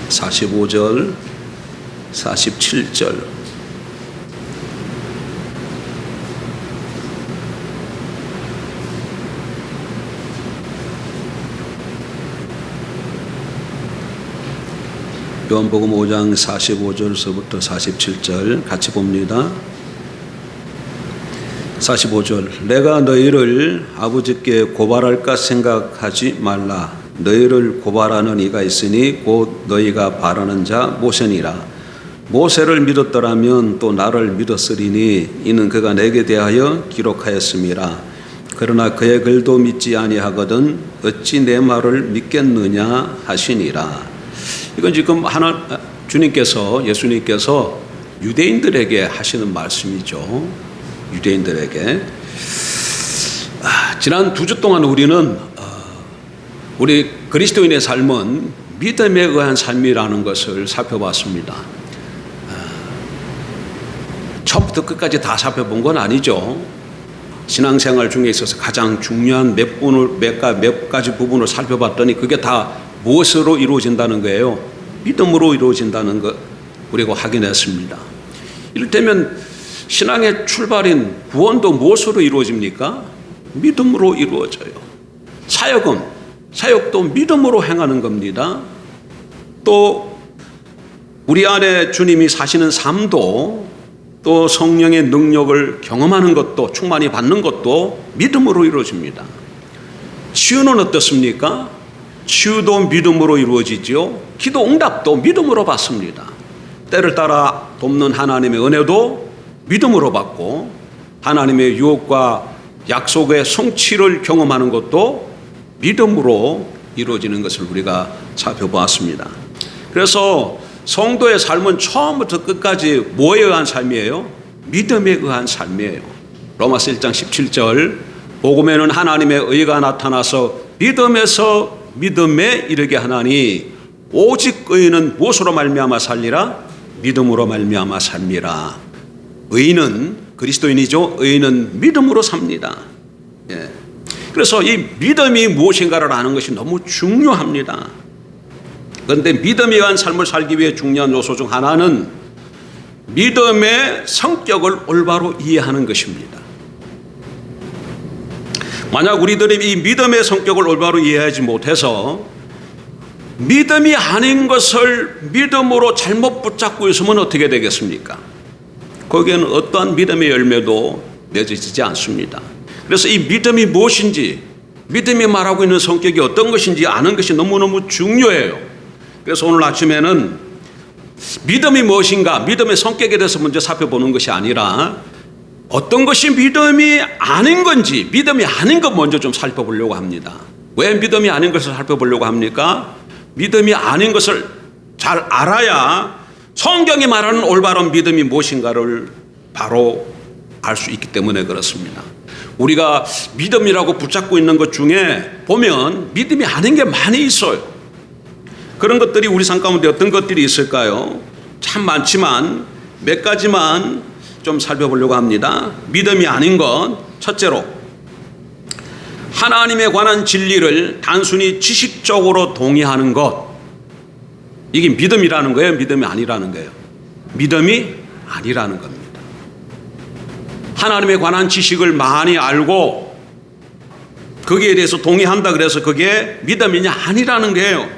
45절, 47절. 요한복음 5장 45절서부터 47절 같이 봅니다. 45절. 내가 너희를 아버지께 고발할까 생각하지 말라. 너희를 고발하는 이가 있으니 곧 너희가 바라는 자 모세니라. 모세를 믿었더라면 또 나를 믿었으리니 이는 그가 내게 대하여 기록하였음이라. 그러나 그의 글도 믿지 아니하거든 어찌 내 말을 믿겠느냐 하시니라. 이건 지금 예수님께서 유대인들에게 하시는 말씀이죠. 유대인들에게. 지난 2주 동안 우리는 우리 그리스도인의 삶은 믿음에 의한 삶이라는 것을 살펴봤습니다. 처음부터 끝까지 다 살펴본 건 아니죠. 신앙생활 중에 있어서 가장 중요한 몇 가지 부분을 살펴봤더니 그게 다 무엇으로 이루어진다는 거예요? 믿음으로 이루어진다는 것 우리가 확인했습니다. 이를테면 신앙의 출발인 구원도 무엇으로 이루어집니까? 믿음으로 이루어져요. 사역도 믿음으로 행하는 겁니다. 또 우리 안에 주님이 사시는 삶도 또 성령의 능력을 경험하는 것도 충만히 받는 것도 믿음으로 이루어집니다. 치유는 어떻습니까? 치유도 믿음으로 이루어지죠. 기도 응답도 믿음으로 받습니다. 때를 따라 돕는 하나님의 은혜도 믿음으로 받고 하나님의 유혹과 약속의 성취를 경험하는 것도 믿음으로 이루어지는 것을 우리가 살펴보았습니다. 그래서 성도의 삶은 처음부터 끝까지 뭐에 의한 삶이에요? 믿음에 의한 삶이에요. 로마서 1장 17절 복음에는 하나님의 의가 나타나서 믿음에서 믿음에 이르게 하나니 오직 의인은 무엇으로 말미암아 살리라? 믿음으로 말미암아 삽니다. 의인은 그리스도인이죠. 의인은 믿음으로 삽니다. 예. 그래서 이 믿음이 무엇인가를 아는 것이 너무 중요합니다. 그런데 믿음에 의한 삶을 살기 위해 중요한 요소 중 하나는 믿음의 성격을 올바로 이해하는 것입니다. 만약 우리들이 이 믿음의 성격을 올바로 이해하지 못해서 믿음이 아닌 것을 믿음으로 잘못 붙잡고 있으면 어떻게 되겠습니까? 거기에는 어떠한 믿음의 열매도 맺어지지 않습니다. 그래서 이 믿음이 무엇인지, 믿음이 말하고 있는 성격이 어떤 것인지 아는 것이 너무너무 중요해요. 그래서 오늘 아침에는 믿음이 무엇인가, 믿음의 성격에 대해서 먼저 살펴보는 것이 아니라 어떤 것이 믿음이 아닌 건지, 믿음이 아닌 것 먼저 좀 살펴보려고 합니다. 왜 믿음이 아닌 것을 살펴보려고 합니까? 믿음이 아닌 것을 잘 알아야 성경이 말하는 올바른 믿음이 무엇인가를 바로 알 수 있기 때문에 그렇습니다. 우리가 믿음이라고 붙잡고 있는 것 중에 보면 믿음이 아닌 게 많이 있어요. 그런 것들이 우리 삶 가운데 어떤 것들이 있을까요? 참 많지만 몇 가지만 좀 살펴보려고 합니다. 믿음이 아닌 것, 첫째로 하나님에 관한 진리를 단순히 지식적으로 동의하는 것. 이게 믿음이라는 거예요? 믿음이 아니라는 거예요? 믿음이 아니라는 겁니다. 하나님에 관한 지식을 많이 알고 거기에 대해서 동의한다 그래서 그게 믿음이냐? 아니라는 거예요.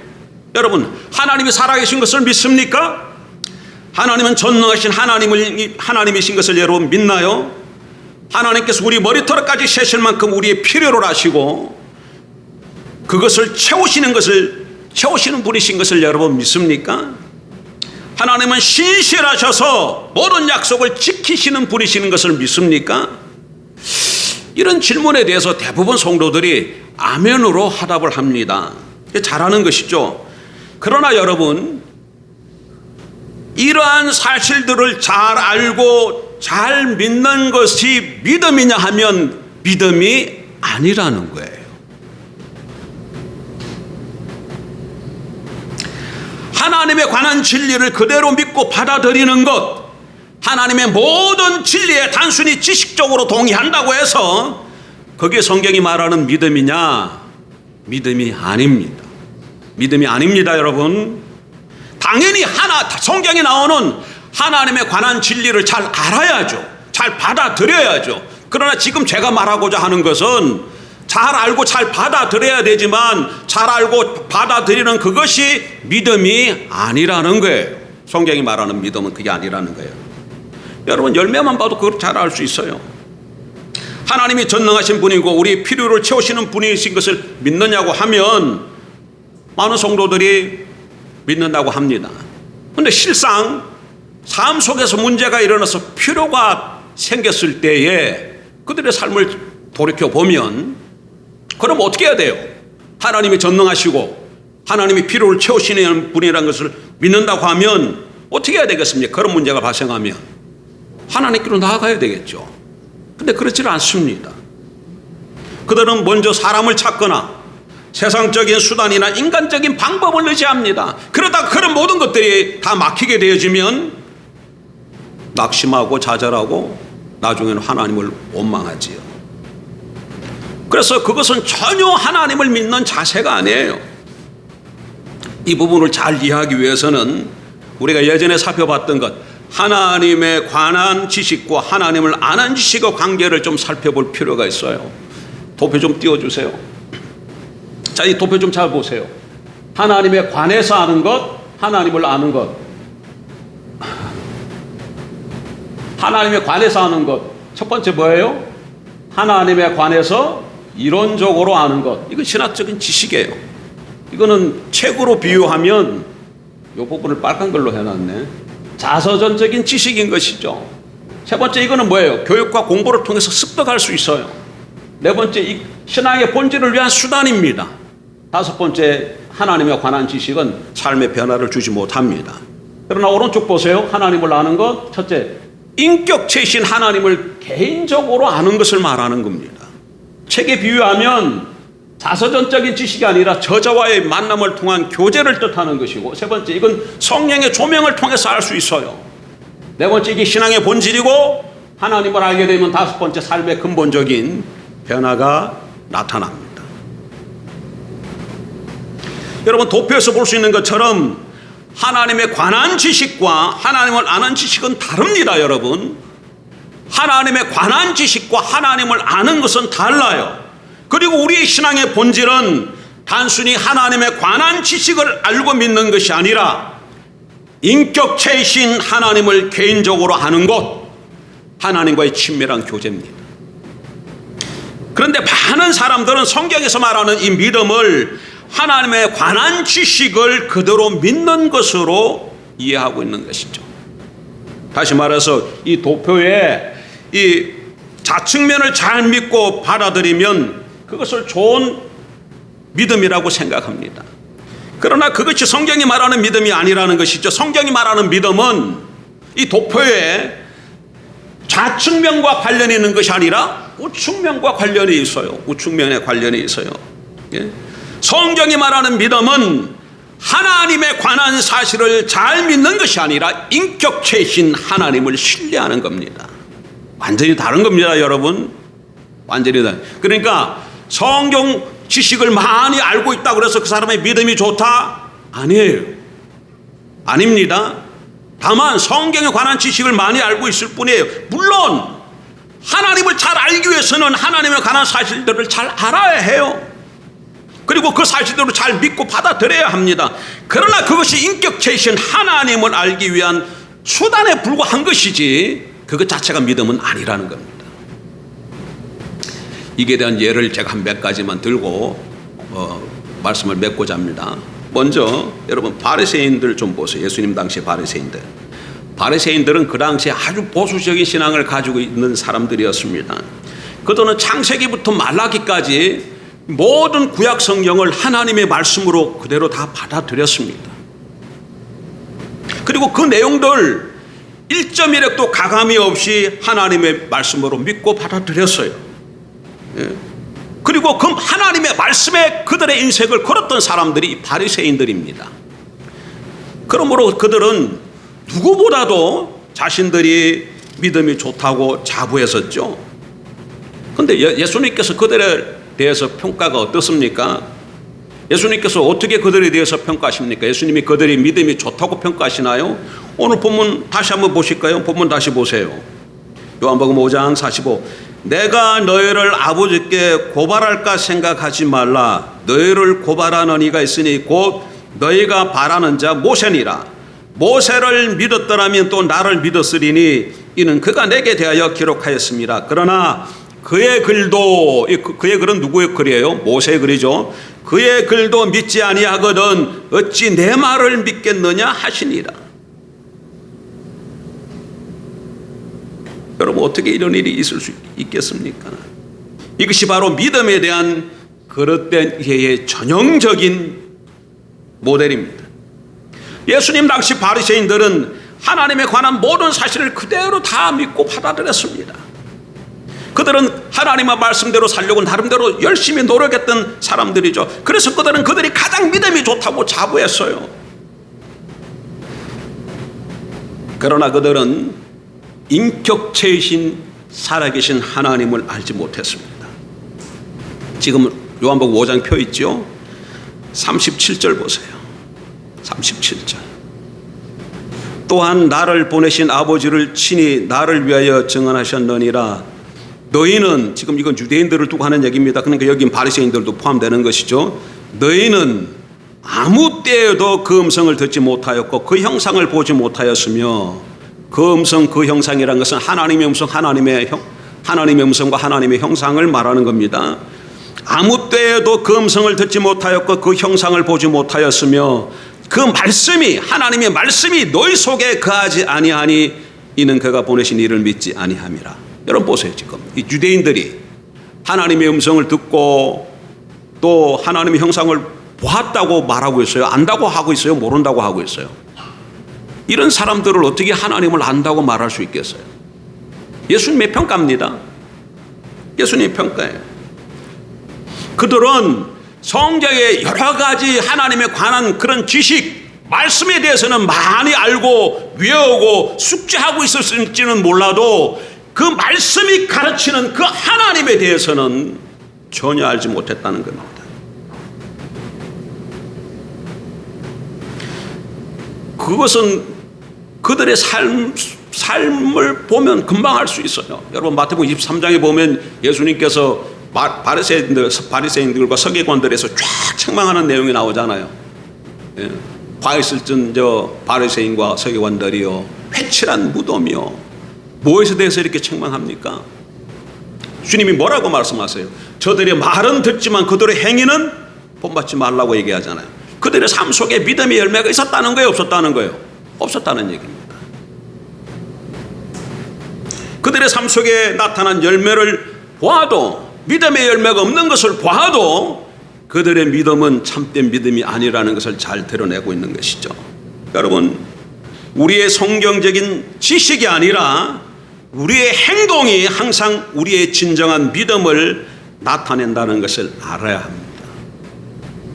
여러분, 하나님이 살아계신 것을 믿습니까? 하나님은 전능하신 하나님이신 것을 여러분 믿나요? 하나님께서 우리 머리털까지 세실 만큼 우리의 필요를 아시고 그것을 채우시는 분이신 것을 여러분 믿습니까? 하나님은 신실하셔서 모든 약속을 지키시는 분이시는 것을 믿습니까? 이런 질문에 대해서 대부분 성도들이 아멘으로 화답을 합니다. 잘하는 것이죠. 그러나 여러분, 이러한 사실들을 잘 알고 잘 믿는 것이 믿음이냐 하면 믿음이 아니라는 거예요. 하나님에 관한 진리를 그대로 믿고 받아들이는 것, 하나님의 모든 진리에 단순히 지식적으로 동의한다고 해서 그게 성경이 말하는 믿음이냐? 믿음이 아닙니다. 믿음이 아닙니다, 여러분. 당연히 성경에 나오는 하나님에 관한 진리를 잘 알아야죠. 잘 받아들여야죠. 그러나 지금 제가 말하고자 하는 것은 잘 알고 잘 받아들여야 되지만 잘 알고 받아들이는 그것이 믿음이 아니라는 거예요. 성경이 말하는 믿음은 그게 아니라는 거예요. 여러분 열매만 봐도 그걸 잘 알 수 있어요. 하나님이 전능하신 분이고 우리 필요를 채우시는 분이신 것을 믿느냐고 하면 많은 성도들이 믿는다고 합니다. 그런데 실상 삶 속에서 문제가 일어나서 필요가 생겼을 때에 그들의 삶을 돌이켜보면 그럼 어떻게 해야 돼요? 하나님이 전능하시고 하나님이 필요를 채우시는 분이라는 것을 믿는다고 하면 어떻게 해야 되겠습니까? 그런 문제가 발생하면 하나님께로 나아가야 되겠죠. 근데 그렇지는 않습니다. 그들은 먼저 사람을 찾거나 세상적인 수단이나 인간적인 방법을 의지합니다. 그러다가 그런 모든 것들이 다 막히게 되어지면 낙심하고 좌절하고 나중에는 하나님을 원망하지요. 그래서 그것은 전혀 하나님을 믿는 자세가 아니에요. 이 부분을 잘 이해하기 위해서는 우리가 예전에 살펴봤던 것, 하나님에 관한 지식과 하나님을 아는 지식의 관계를 좀 살펴볼 필요가 있어요. 도표 좀 띄워주세요. 자, 이 도표 좀 잘 보세요. 하나님에 관해서 아는 것, 하나님을 아는 것. 하나님에 관해서 아는 것. 첫 번째 뭐예요? 하나님에 관해서 이론적으로 아는 것. 이건 신학적인 지식이에요. 이거는 책으로 비유하면 이 부분을 빨간 걸로 해놨네. 자서전적인 지식인 것이죠. 세 번째 이거는 뭐예요? 교육과 공부를 통해서 습득할 수 있어요. 네 번째 이 신앙의 본질을 위한 수단입니다. 다섯 번째 하나님에 관한 지식은 삶의 변화를 주지 못합니다. 그러나 오른쪽 보세요. 하나님을 아는 것. 첫째, 인격체이신 하나님을 개인적으로 아는 것을 말하는 겁니다. 책에 비유하면 자서전적인 지식이 아니라 저자와의 만남을 통한 교제를 뜻하는 것이고, 세 번째 이건 성령의 조명을 통해서 알 수 있어요. 네 번째 이게 신앙의 본질이고, 하나님을 알게 되면 다섯 번째 삶의 근본적인 변화가 나타납니다. 여러분 도표에서 볼 수 있는 것처럼 하나님에 관한 지식과 하나님을 아는 지식은 다릅니다. 여러분 하나님에 관한 지식과 하나님을 아는 것은 달라요. 그리고 우리의 신앙의 본질은 단순히 하나님에 관한 지식을 알고 믿는 것이 아니라 인격체이신 하나님을 개인적으로 아는 것, 하나님과의 친밀한 교제입니다. 그런데 많은 사람들은 성경에서 말하는 이 믿음을 하나님에 관한 지식을 그대로 믿는 것으로 이해하고 있는 것이죠. 다시 말해서 이 도표에 이 좌측면을 잘 믿고 받아들이면 그것을 좋은 믿음이라고 생각합니다. 그러나 그것이 성경이 말하는 믿음이 아니라는 것이죠. 성경이 말하는 믿음은 이 도표에 좌측면과 관련이 있는 것이 아니라 우측면과 관련이 있어요. 우측면에 관련이 있어요. 예? 성경이 말하는 믿음은 하나님에 관한 사실을 잘 믿는 것이 아니라 인격체이신 하나님을 신뢰하는 겁니다. 완전히 다른 겁니다, 여러분. 완전히 다른. 그러니까 성경 지식을 많이 알고 있다고 해서 그 사람의 믿음이 좋다? 아니에요. 아닙니다. 다만 성경에 관한 지식을 많이 알고 있을 뿐이에요. 물론 하나님을 잘 알기 위해서는 하나님에 관한 사실들을 잘 알아야 해요. 그리고 그 사실대로 잘 믿고 받아들여야 합니다. 그러나 그것이 인격체이신 하나님을 알기 위한 수단에 불과한 것이지 그것 자체가 믿음은 아니라는 겁니다. 이에 대한 예를 제가 한 몇 가지만 들고 말씀을 맺고자 합니다. 먼저 여러분 바리새인들 좀 보세요. 예수님 당시 바리새인들. 바리새인들은 그 당시에 아주 보수적인 신앙을 가지고 있는 사람들이었습니다. 그들은 창세기부터 말라기까지 모든 구약 성경을 하나님의 말씀으로 그대로 다 받아들였습니다. 그리고 그 내용들 1.1획도 가감이 없이 하나님의 말씀으로 믿고 받아들였어요. 예. 그리고 그 하나님의 말씀에 그들의 인생을 걸었던 사람들이 바리새인들입니다. 그러므로 그들은 누구보다도 자신들이 믿음이 좋다고 자부했었죠. 그런데 예수님께서 그들의 대해서 평가가 어떻습니까? 예수님께서 어떻게 그들에 대해서 평가하십니까? 예수님이 그들의 믿음이 좋다고 평가하시나요? 오늘 본문 다시 한번 보실까요? 본문 다시 보세요. 요한복음 5장 45. 내가 너희를 아버지께 고발할까 생각하지 말라. 너희를 고발하는 이가 있으니 곧 너희가 바라는 자 모세니라. 모세를 믿었더라면 또 나를 믿었으리니 이는 그가 내게 대하여 기록하였습니다. 그러나 그의 글도, 그의 글은 누구의 글이에요? 모세의 글이죠. 그의 글도 믿지 아니하거든 어찌 내 말을 믿겠느냐 하시니라. 여러분, 어떻게 이런 일이 있을 수 있겠습니까? 이것이 바로 믿음에 대한 그릇된 이해의 전형적인 모델입니다. 예수님 당시 바리새인들은 하나님에 관한 모든 사실을 그대로 다 믿고 받아들였습니다. 그들은 하나님의 말씀대로 살려고 나름대로 열심히 노력했던 사람들이죠. 그래서 그들은 그들이 가장 믿음이 좋다고 자부했어요. 그러나 그들은 인격체이신 살아계신 하나님을 알지 못했습니다. 지금 요한복음 5장 표 있죠? 37절 보세요. 37절. 또한 나를 보내신 아버지를 친히 나를 위하여 증언하셨느니라. 너희는, 지금 이건 유대인들을 두고 하는 얘기입니다. 그러니까 여긴 바리새인들도 포함되는 것이죠. 너희는 아무 때에도 그 음성을 듣지 못하였고 그 형상을 보지 못하였으며, 그 음성, 그 형상이라는 것은 하나님의 음성, 하나님의 음성과 하나님의 형상을 말하는 겁니다. 아무 때에도 그 음성을 듣지 못하였고 그 형상을 보지 못하였으며 그 말씀이, 하나님의 말씀이 너희 속에 거하지 아니하니 이는 그가 보내신 이를 믿지 아니함이라. 여러분 보세요. 지금 이 유대인들이 하나님의 음성을 듣고 또 하나님의 형상을 보았다고 말하고 있어요. 안다고 하고 있어요. 모른다고 하고 있어요. 이런 사람들을 어떻게 하나님을 안다고 말할 수 있겠어요? 예수님의 평가입니다. 예수님의 평가예요. 그들은 성경의 여러 가지 하나님에 관한 그런 지식, 말씀에 대해서는 많이 알고 외우고 숙지하고 있었을지는 몰라도 그 말씀이 가르치는 그 하나님에 대해서는 전혀 알지 못했다는 겁니다. 그것은 그들의 삶을 보면 금방 알 수 있어요. 여러분 마태복음 23장에 보면 예수님께서 바리새인들과 서기관들에서 쫙 책망하는 내용이 나오잖아요. 예. 과 있을진 저 바리새인과 서기관들이요 회칠한 무덤이요. 무엇에 대해서 이렇게 책망합니까? 주님이 뭐라고 말씀하세요? 저들의 말은 듣지만 그들의 행위는 본받지 말라고 얘기하잖아요. 그들의 삶 속에 믿음의 열매가 있었다는 거예요, 없었다는 거예요? 없었다는 얘기입니다. 그들의 삶 속에 나타난 열매를 보아도, 믿음의 열매가 없는 것을 보아도 그들의 믿음은 참된 믿음이 아니라는 것을 잘 드러내고 있는 것이죠. 여러분, 우리의 성경적인 지식이 아니라 우리의 행동이 항상 우리의 진정한 믿음을 나타낸다는 것을 알아야 합니다.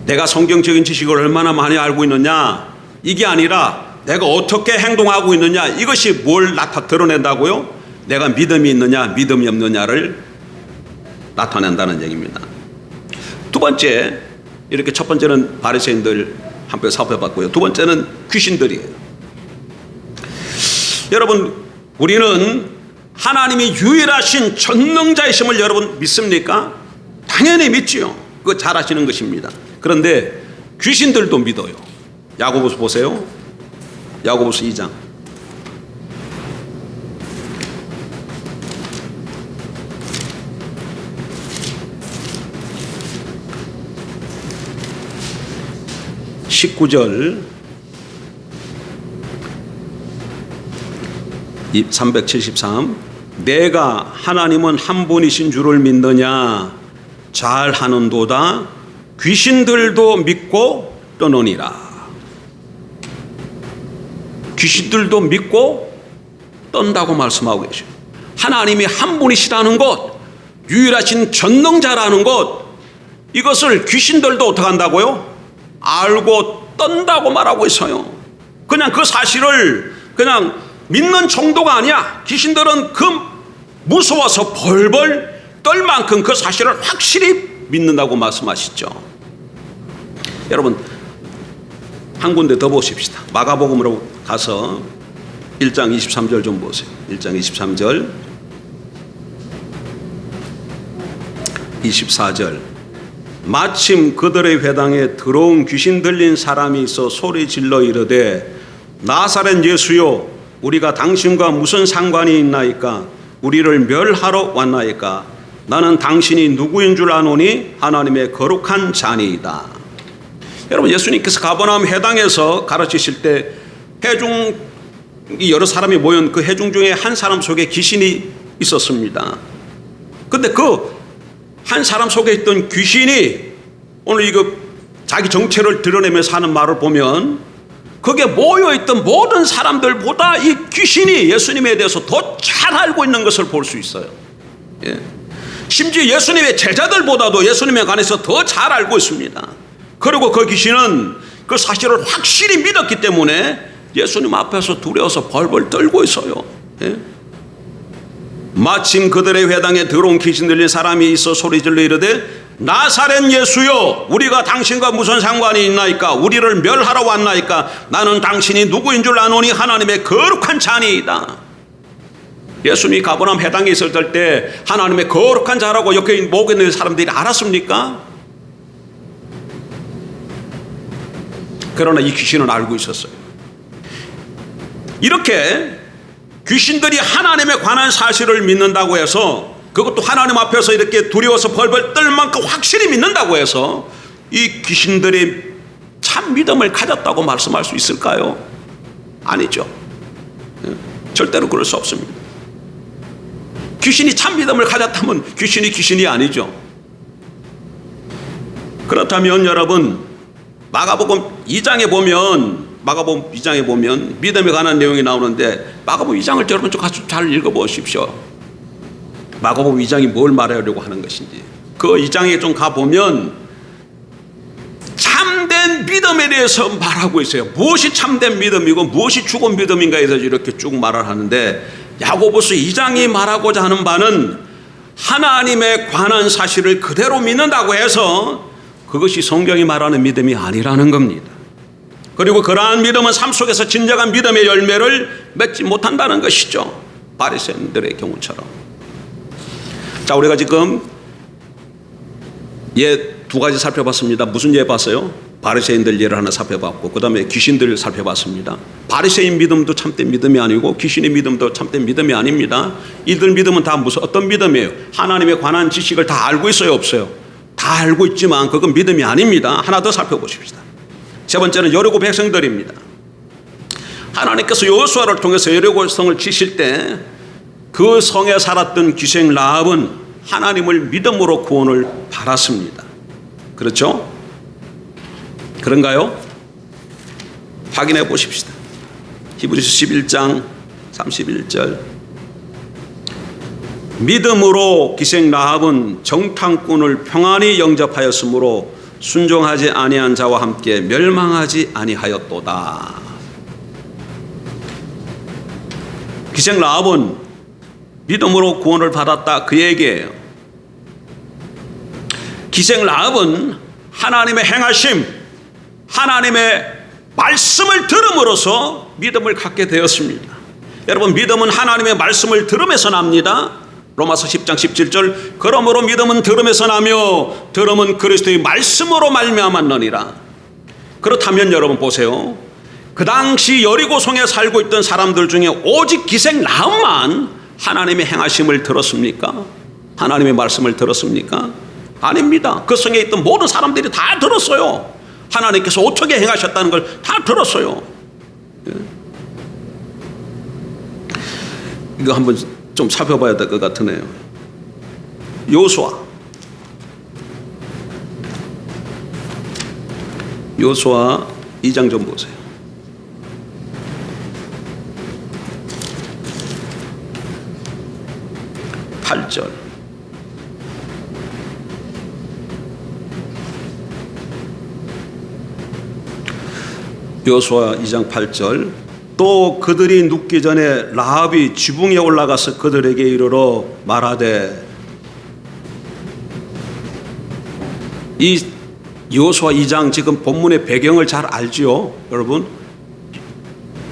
내가 성경적인 지식을 얼마나 많이 알고 있느냐, 이게 아니라 내가 어떻게 행동하고 있느냐, 이것이 뭘 드러낸다고요? 내가 믿음이 있느냐 믿음이 없느냐를 나타낸다는 얘기입니다. 두 번째, 이렇게 첫 번째는 바리새인들 한번 살펴봤고요. 두 번째는 귀신들이에요. 여러분, 우리는 하나님이 유일하신 전능자이심을 여러분 믿습니까? 당연히 믿지요. 그거 잘 아시는 것입니다. 그런데 귀신들도 믿어요. 야고보서 보세요. 야고보서 2장. (19절) 373. 내가 하나님은 한 분이신 줄을 믿느냐? 잘하는도다. 귀신들도 믿고 떠노니라. 귀신들도 믿고 떤다고 말씀하고 계셔요. 하나님이 한 분이시라는 것, 유일하신 전능자라는 것, 이것을 귀신들도 어떻게 한다고요? 알고 떤다고 말하고 있어요. 그냥 그 사실을 그냥 믿는 정도가 아니야. 귀신들은 그 무서워서 벌벌 떨 만큼 그 사실을 확실히 믿는다고 말씀하시죠. 여러분 한 군데 더 보십시다. 마가복음으로 가서 1장 23절 좀 보세요. 1장 23절 24절 마침 그들의 회당에 들어온 귀신 들린 사람이 있어 소리 질러 이르되 나사렛 예수여 우리가 당신과 무슨 상관이 있나이까 우리를 멸하러 왔나이까 나는 당신이 누구인 줄 아노니 하나님의 거룩한 자니이다. 여러분 예수님께서 가버나움 회당에서 가르치실 때 회중이 여러 사람이 모인 그 회중 중에 한 사람 속에 귀신이 있었습니다. 근데 그 한 사람 속에 있던 귀신이 오늘 이거 자기 정체를 드러내면서 하는 말을 보면 거기에 모여있던 모든 사람들보다 이 귀신이 예수님에 대해서 더 잘 알고 있는 것을 볼 수 있어요. 예. 심지어 예수님의 제자들보다도 예수님에 관해서 더 잘 알고 있습니다. 그리고 그 귀신은 그 사실을 확실히 믿었기 때문에 예수님 앞에서 두려워서 벌벌 떨고 있어요. 예. 마침 그들의 회당에 들어온 귀신 들린 사람이 있어 소리질러 이르되 나사렛 예수여 우리가 당신과 무슨 상관이 있나이까 우리를 멸하러 왔나이까 나는 당신이 누구인 줄 아노니 하나님의 거룩한 자니이다. 예수님이 가버나움 회당에 있었을 때 하나님의 거룩한 자라고 옆에 목에 있는 사람들이 알았습니까? 그러나 이 귀신은 알고 있었어요. 이렇게 귀신들이 하나님에 관한 사실을 믿는다고 해서 그것도 하나님 앞에서 이렇게 두려워서 벌벌 떨 만큼 확실히 믿는다고 해서 이 귀신들이 참 믿음을 가졌다고 말씀할 수 있을까요? 아니죠. 절대로 그럴 수 없습니다. 귀신이 참 믿음을 가졌다면 귀신이 아니죠. 그렇다면 여러분 마가복음 2장에 보면 믿음에 관한 내용이 나오는데 마가복음 2장을 여러분 좀 같이 잘 읽어보십시오. 마가복음 2장이 뭘 말하려고 하는 것인지 그 2장에 좀 가보면 참된 믿음에 대해서 말하고 있어요. 무엇이 참된 믿음이고 무엇이 죽은 믿음인가에 대해서 이렇게 쭉 말을 하는데 야고보서 2장이 말하고자 하는 바는 하나님에 관한 사실을 그대로 믿는다고 해서 그것이 성경이 말하는 믿음이 아니라는 겁니다. 그리고 그러한 믿음은 삶 속에서 진정한 믿음의 열매를 맺지 못한다는 것이죠. 바리새인들의 경우처럼. 자, 우리가 지금 예 두 가지 살펴봤습니다. 무슨 예 봤어요? 바리새인들 예를 하나 살펴봤고 그 다음에 귀신들을 살펴봤습니다. 바리새인 믿음도 참된 믿음이 아니고 귀신의 믿음도 참된 믿음이 아닙니다. 이들 믿음은 다 무슨 어떤 믿음이에요? 하나님에 관한 지식을 다 알고 있어요, 없어요? 다 알고 있지만 그건 믿음이 아닙니다. 하나 더 살펴보십시다. 세 번째는 여리고 백성들입니다. 하나님께서 여호수아를 통해서 여리고 성을 치실 때 그 성에 살았던 귀생 라합은 하나님을 믿음으로 구원을 받았습니다. 그렇죠? 그런가요? 확인해 보십시다. 히브리서 11장 31절 믿음으로 기생 라합은 정탐꾼을 평안히 영접하였으므로 순종하지 아니한 자와 함께 멸망하지 아니하였도다. 기생 라합은 믿음으로 구원을 받았다 그 얘기예요. 기생 라합은 하나님의 행하심, 하나님의 말씀을 들음으로써 믿음을 갖게 되었습니다. 여러분 믿음은 하나님의 말씀을 들음에서 납니다. 로마서 10장 17절 그러므로 믿음은 들음에서 나며 들음은 그리스도의 말씀으로 말미암았느니라. 그렇다면 여러분 보세요. 그 당시 여리고성에 살고 있던 사람들 중에 오직 기생 라합만 하나님의 행하심을 들었습니까? 하나님의 말씀을 들었습니까? 아닙니다. 그 성에 있던 모든 사람들이 다 들었어요. 하나님께서 어떻게 행하셨다는 걸 다 들었어요. 이거 한번 좀 살펴봐야 될 것 같으네요. 여호수아 2장 좀 보세요. 8절 여호수아 2장 8절 또 그들이 눕기 전에 라합이 지붕에 올라가서 그들에게 이르러 말하되 이 여호수아 2장 지금 본문의 배경을 잘 알지요, 여러분?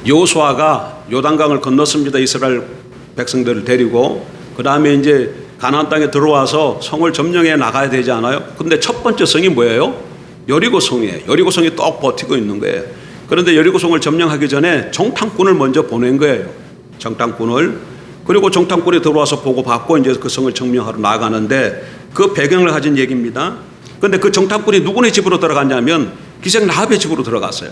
여호수아가 요단강을 건넜습니다. 이스라엘 백성들을 데리고. 그 다음에 이제 가나안 땅에 들어와서 성을 점령해 나가야 되지 않아요? 근데 첫 번째 성이 뭐예요? 여리고성이에요. 여리고성이 똑 버티고 있는 거예요. 그런데 여리고성을 점령하기 전에 정탐꾼을 먼저 보낸 거예요. 정탐꾼을. 그리고 정탐꾼이 들어와서 보고받고 이제 그 성을 점령하러 나가는데 그 배경을 가진 얘기입니다. 그런데 그 정탐꾼이 누구네 집으로 들어갔냐면 기생 라합의 집으로 들어갔어요.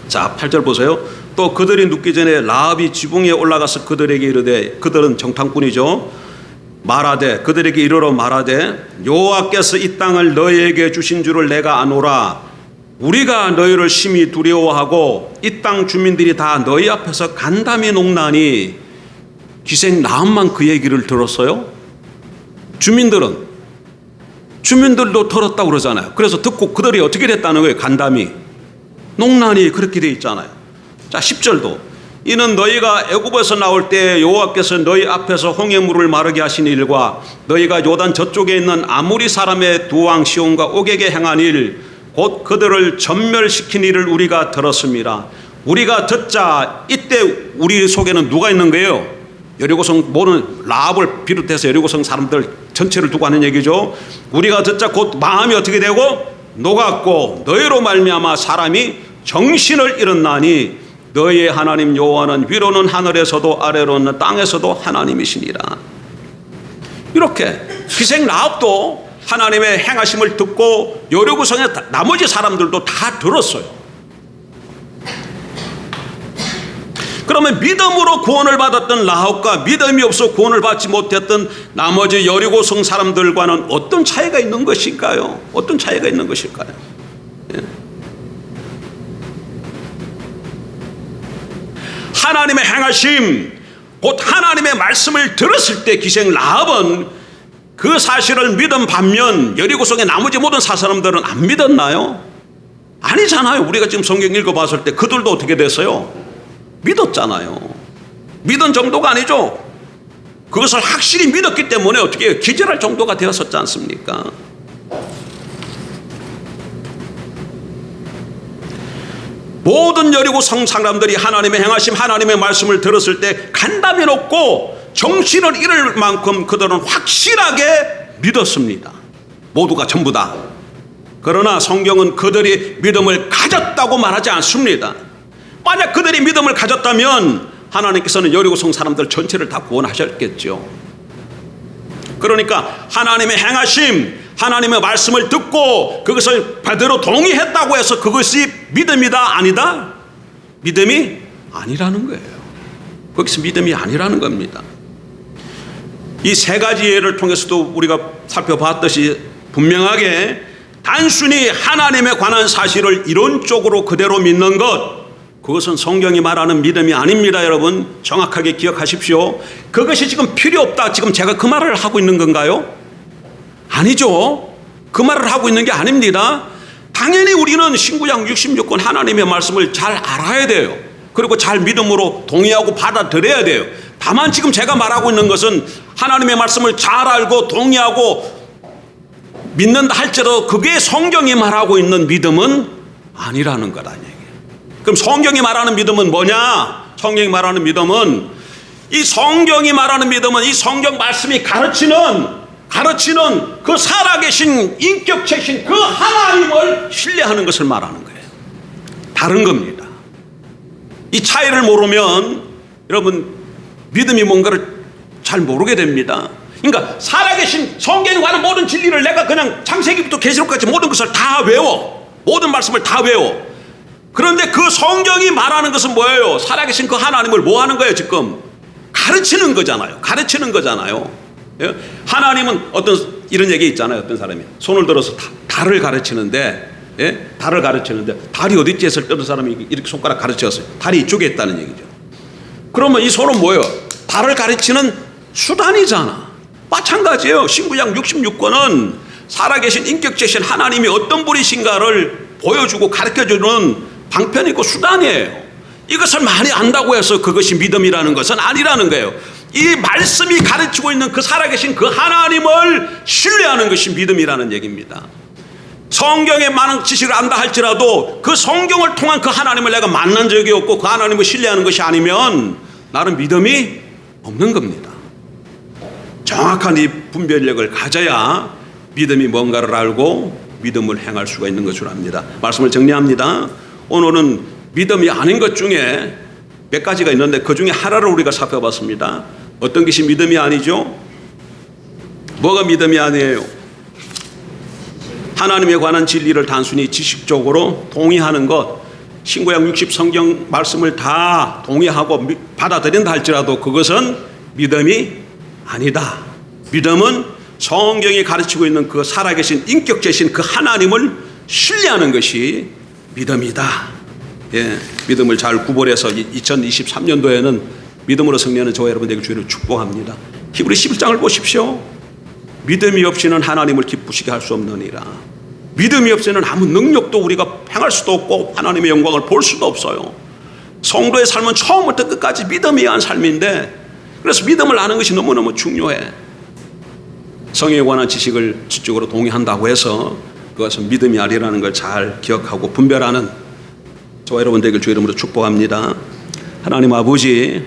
자, 8절 보세요. 또 그들이 눕기 전에 라합이 지붕에 올라가서 그들에게 이르되, 그들은 정탐꾼이죠. 말하되, 그들에게 이르러 말하되, 여호와께서 이 땅을 너희에게 주신 줄을 내가 아노라. 우리가 너희를 심히 두려워하고 이 땅 주민들이 다 너희 앞에서 간담이 녹나니. 기생 라합만 그 얘기를 들었어요. 주민들도 들었다고 그러잖아요. 그래서 듣고 그들이 어떻게 됐다는 거예요? 간담이 녹나니, 그렇게 돼 있잖아요. 자, 10절도 이는 너희가 애굽에서 나올 때 여호와께서 너희 앞에서 홍해물을 마르게 하신 일과 너희가 요단 저쪽에 있는 아모리 사람의 두 왕 시온과 옥에게 행한 일, 곧 그들을 전멸시킨 일을 우리가 들었습니다. 우리가 듣자 이때 우리 속에는 누가 있는 거예요? 여리고성 모든 라합을 비롯해서 여리고성 사람들 전체를 두고 하는 얘기죠. 우리가 듣자 곧 마음이 어떻게 되고 녹았고 너희로 말미암아 사람이 정신을 잃었나니 너희의 하나님 여호와는 위로는 하늘에서도 아래로는 땅에서도 하나님이시니라. 이렇게 기생 라합도 하나님의 행하심을 듣고 여리고성의 나머지 사람들도 다 들었어요. 그러면 믿음으로 구원을 받았던 라합과 믿음이 없어 구원을 받지 못했던 나머지 여리고성 사람들과는 어떤 차이가 있는 것일까요? 어떤 차이가 있는 것일까요? 예. 하나님의 행하심, 곧 하나님의 말씀을 들었을 때 기생 라합은 그 사실을 믿은 반면 여리고성의 나머지 모든 사람들은 안 믿었나요? 아니잖아요. 우리가 지금 성경 읽어봤을 때 그들도 어떻게 됐어요? 믿었잖아요. 믿은 정도가 아니죠. 그것을 확실히 믿었기 때문에 어떻게 기절할 정도가 되었었지 않습니까? 모든 여리고성 사람들이 하나님의 행하심, 하나님의 말씀을 들었을 때 간담이 높고 정신을 잃을 만큼 그들은 확실하게 믿었습니다. 모두가 전부 다. 그러나 성경은 그들이 믿음을 가졌다고 말하지 않습니다. 만약 그들이 믿음을 가졌다면 하나님께서는 여리고성 사람들 전체를 다 구원하셨겠죠. 그러니까 하나님의 행하심, 하나님의 말씀을 듣고 그것을 받으러 동의했다고 해서 그것이 믿음이다 아니다? 믿음이 아니라는 거예요. 거기서 믿음이 아니라는 겁니다. 이 세 가지 예를 통해서도 우리가 살펴봤듯이 분명하게 단순히 하나님에 관한 사실을 이론적으로 그대로 믿는 것, 그것은 성경이 말하는 믿음이 아닙니다. 여러분 정확하게 기억하십시오. 그것이 지금 필요 없다, 지금 제가 그 말을 하고 있는 건가요? 아니죠. 그 말을 하고 있는 게 아닙니다. 당연히 우리는 신구약 66권 하나님의 말씀을 잘 알아야 돼요. 그리고 잘 믿음으로 동의하고 받아들여야 돼요. 다만 지금 제가 말하고 있는 것은 하나님의 말씀을 잘 알고 동의하고 믿는다 할지라도 그게 성경이 말하고 있는 믿음은 아니라는 거다. 그럼 성경이 말하는 믿음은 뭐냐? 성경이 말하는 믿음은 이 성경이 말하는 믿음은 이 성경 말씀이 가르치는 그 살아계신 인격체신 그 하나님을 신뢰하는 것을 말하는 거예요. 다른 겁니다. 이 차이를 모르면 여러분 믿음이 뭔가를 잘 모르게 됩니다. 그러니까 살아계신 성경에 관한 모든 진리를 내가 그냥 창세기부터 계시록까지 모든 것을 다 외워. 모든 말씀을 다 외워. 그런데 그 성경이 말하는 것은 뭐예요? 살아계신 그 하나님을 뭐 하는 거예요 지금? 가르치는 거잖아요. 가르치는 거잖아요. 예? 하나님은 어떤 이런 얘기 있잖아요. 어떤 사람이 손을 들어서 달을 가르치는데, 예? 달을 가르치는데 달이 어디 있지 했을 때 어떤 사람이 이렇게 손가락 가르쳤어요. 달이 이쪽에 있다는 얘기죠. 그러면 이 손은 뭐예요? 달을 가르치는 수단이잖아. 마찬가지예요. 신구약 66권은 살아계신 인격체신 하나님이 어떤 분이신가를 보여주고 가르쳐주는 방편이고 수단이에요. 이것을 많이 안다고 해서 그것이 믿음이라는 것은 아니라는 거예요. 이 말씀이 가르치고 있는 그 살아계신 그 하나님을 신뢰하는 것이 믿음이라는 얘기입니다. 성경에 많은 지식을 안다 할지라도 그 성경을 통한 그 하나님을 내가 만난 적이 없고 그 하나님을 신뢰하는 것이 아니면 나는 믿음이 없는 겁니다. 정확한 이 분별력을 가져야 믿음이 뭔가를 알고 믿음을 행할 수가 있는 것을 압니다. 말씀을 정리합니다. 오늘은 믿음이 아닌 것 중에 몇 가지가 있는데 그 중에 하나를 우리가 살펴봤습니다. 어떤 것이 믿음이 아니죠? 뭐가 믿음이 아니에요? 하나님에 관한 진리를 단순히 지식적으로 동의하는 것, 신구약 60 성경 말씀을 다 동의하고 받아들인다 할지라도 그것은 믿음이 아니다. 믿음은 성경이 가르치고 있는 그 살아계신 인격체신 그 하나님을 신뢰하는 것이 믿음이다. 예, 믿음을 잘 구별해서 2023년도에는 믿음으로 승리하는 저와 여러분들에게 주의를 축복합니다. 히브리 11장을 보십시오. 믿음이 없이는 하나님을 기쁘시게 할 수 없느니라. 믿음이 없이는 아무 능력도 우리가 행할 수도 없고 하나님의 영광을 볼 수도 없어요. 성도의 삶은 처음부터 끝까지 믿음이 한 삶인데, 그래서 믿음을 아는 것이 너무너무 중요해. 성경에 관한 지식을 지적으로 동의한다고 해서 그것은 믿음이 아니라는 걸 잘 기억하고 분별하는 저와 여러분들에게 주의 이름으로 축복합니다. 하나님 아버지,